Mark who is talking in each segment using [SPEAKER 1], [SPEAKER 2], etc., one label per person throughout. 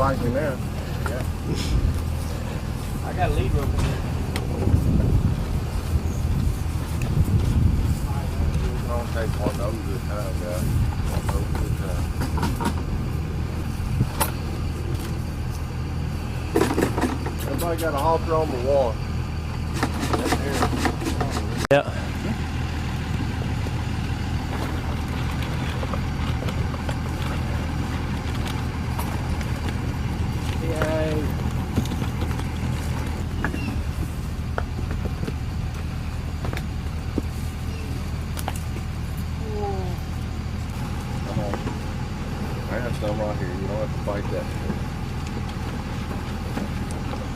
[SPEAKER 1] like me now.
[SPEAKER 2] Yeah. I got a lead rope in there.
[SPEAKER 1] Don't take one over the time, guys. One over the time. Everybody got a halter on the one.
[SPEAKER 3] Yeah.
[SPEAKER 2] Yay.
[SPEAKER 1] Come on. I have some right here. You don't have to fight that.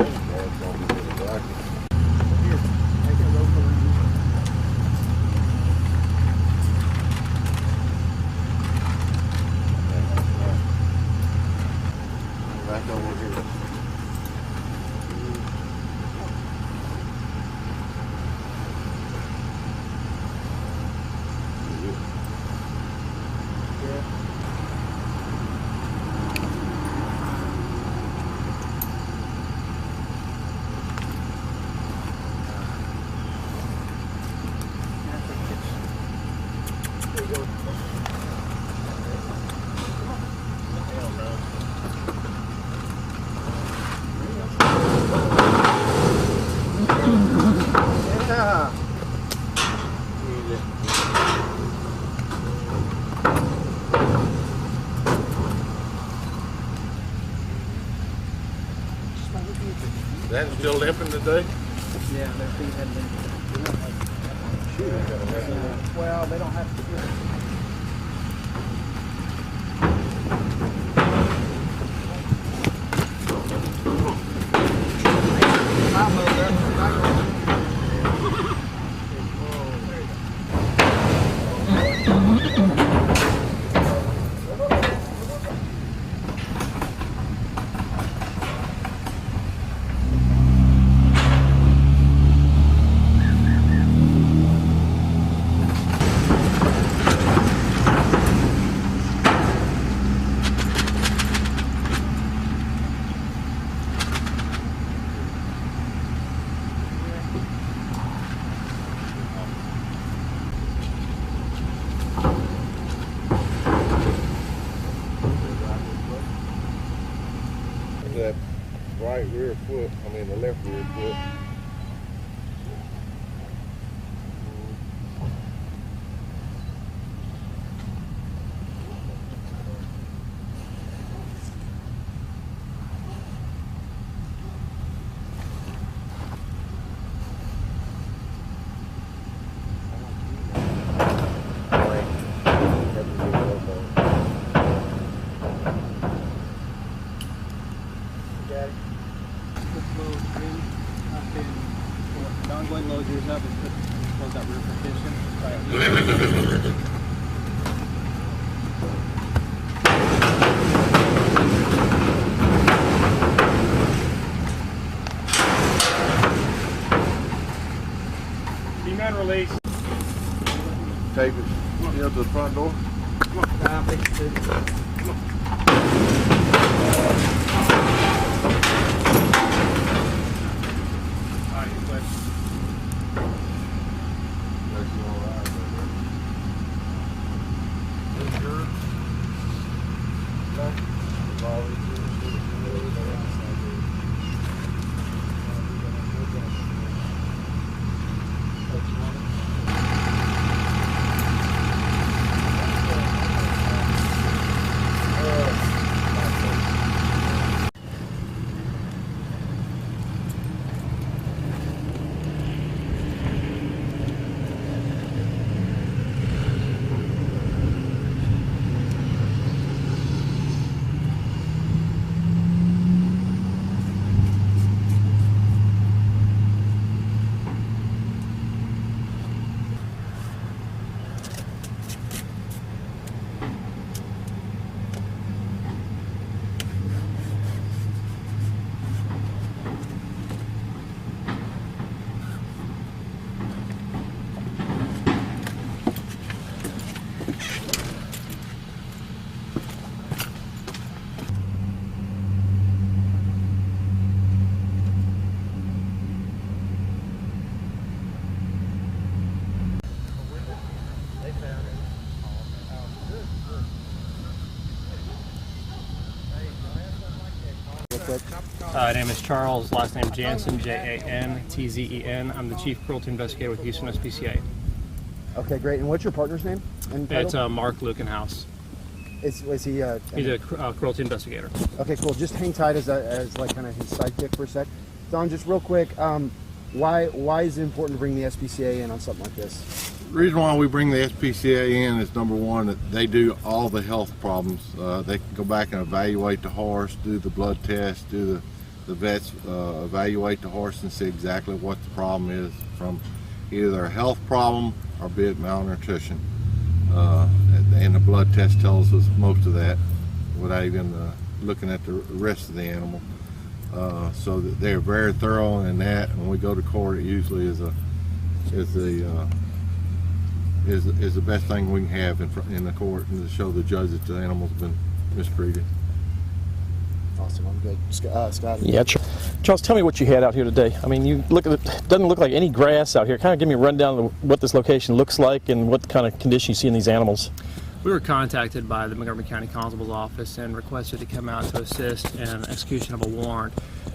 [SPEAKER 1] It's gonna be really rocky.
[SPEAKER 2] Here, take that rope around.
[SPEAKER 1] Back over here. Yeah. That still limping today?
[SPEAKER 2] Yeah, their feet had been. Well, they don't have to.
[SPEAKER 1] That right rear foot, I mean the left rear foot.
[SPEAKER 2] Don't go and load yours up and close that rear partition.
[SPEAKER 4] D-man release.
[SPEAKER 1] Tape it to the front door.
[SPEAKER 4] Name is Charles, last name Jansen, Jantzen. I'm the Chief Cruelty Investigator with Houston SPCA.
[SPEAKER 3] Okay, great. And what's your partner's name and title?
[SPEAKER 4] It's Mark Lukenhouse.
[SPEAKER 3] Is he?
[SPEAKER 4] He's a cruelty investigator.
[SPEAKER 3] Okay, cool. Just hang tight as like kind of his sidekick for a sec. Don, just real quick, why is it important to bring the SPCA in on something like this?
[SPEAKER 1] The reason why we bring the SPCA in is, number one, that they do all the health problems. They can go back and evaluate the horse, do the blood test, do the vets evaluate the horse and see exactly what the problem is, from either a health problem or be it malnutrition. And the blood test tells us most of that without even looking at the rest of the animal. So that they're very thorough in that. When we go to court, it usually is the best thing we can have in the court, and to show the judge that the animal's been mistreated.
[SPEAKER 3] Awesome, I'm good. Scott?
[SPEAKER 5] Yeah, Charles, tell me what you had out here today. I mean, you look at it, doesn't look like any grass out here. Kind of give me a rundown of what this location looks like and what kind of condition you see in these animals.
[SPEAKER 4] We were contacted by the Montgomery County Constable's office and requested to come out to assist in execution of a warrant.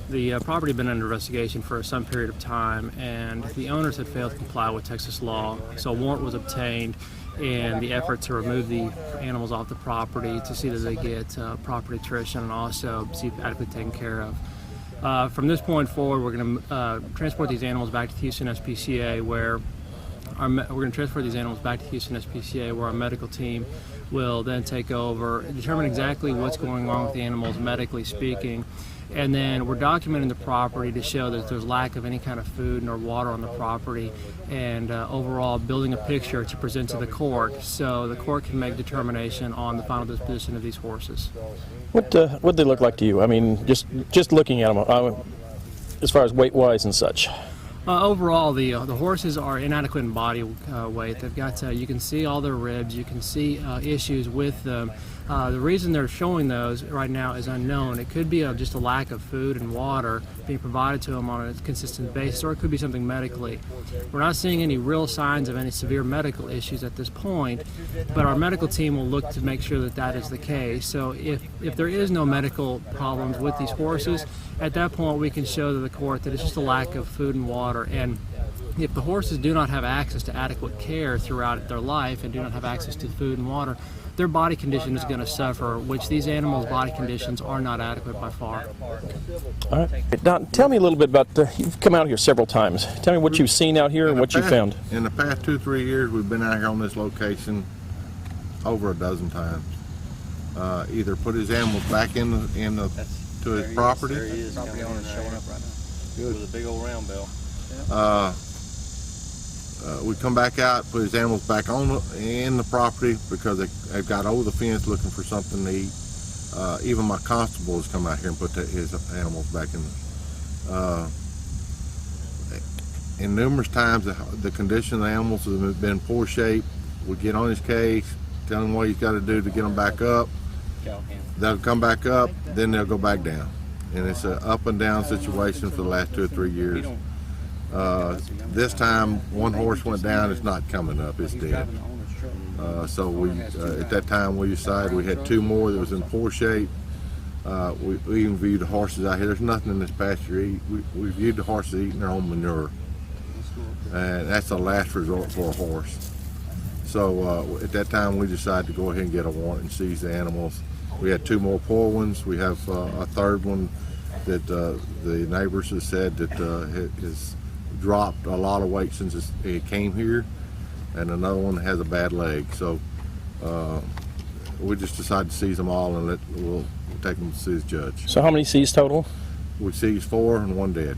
[SPEAKER 4] The property had been under investigation for some period of time, and the owners had failed to comply with Texas law. So a warrant was obtained in the effort to remove the animals off the property, to see that they get proper nutrition and also see adequately taken care of. From this point forward, we're going to transport these animals back to the Houston SPCA, where we're going to transfer these animals back to Houston SPCA, where our medical team will then take over, determine exactly what's going on with the animals, medically speaking, and then we're documenting the property to show that there's lack of any kind of food nor water on the property, and overall building a picture to present to the court so the court can make determination on the final disposition of these horses.
[SPEAKER 5] What they look like to you? I mean, just looking at them, as far as weight-wise and such.
[SPEAKER 4] Overall, the horses are inadequate in body weight. They've got, you can see all their ribs, you can see issues with them. The reason they're showing those right now is unknown. It could be just a lack of food and water being provided to them on a consistent basis, or it could be something medically. We're not seeing any real signs of any severe medical issues at this point, but our medical team will look to make sure that that is the case. So if there is no medical problems with these horses, at that point we can show to the court that it's just a lack of food and water. And if the horses do not have access to adequate care throughout their life and do not have access to food and water, their body condition is going to suffer, which these animals' body conditions are not adequate by far.
[SPEAKER 5] All right. Don, tell me a little bit about, you've come out here several times. Tell me what you've seen out here and what you found.
[SPEAKER 1] In the past 2-3 years, we've been out here on this location over a dozen times. Either put his animals back to his property.
[SPEAKER 2] There he is. Property owner showing up right now.
[SPEAKER 1] Good.
[SPEAKER 2] With a big old round bell.
[SPEAKER 1] We come back out, put his animals back in the property because they've got over the fence looking for something to eat. Even my constable has come out here and put his animals back in. In numerous times, the condition of the animals has been in poor shape. We get on his case, tell him what he's got to do to get them back up. They'll come back up, then they'll go back down. And it's an up and down situation for the last 2 or 3 years. This time, one horse went down, it's not coming up, it's dead. So we, at that time, we decided we had 2 more that was in poor shape. We even viewed the horses out here. There's nothing in this pasture. We viewed the horses eating their own manure. And that's the last resort for a horse. So at that time, we decided to go ahead and get a warrant and seize the animals. We had 2 more poor ones. We have a 3rd one that the neighbors have said that has dropped a lot of weight since it came here, and another one has a bad leg. So we just decided to seize them all, and we'll take them to see the judge.
[SPEAKER 5] So how many seized total?
[SPEAKER 1] We seized 4 and 1 dead.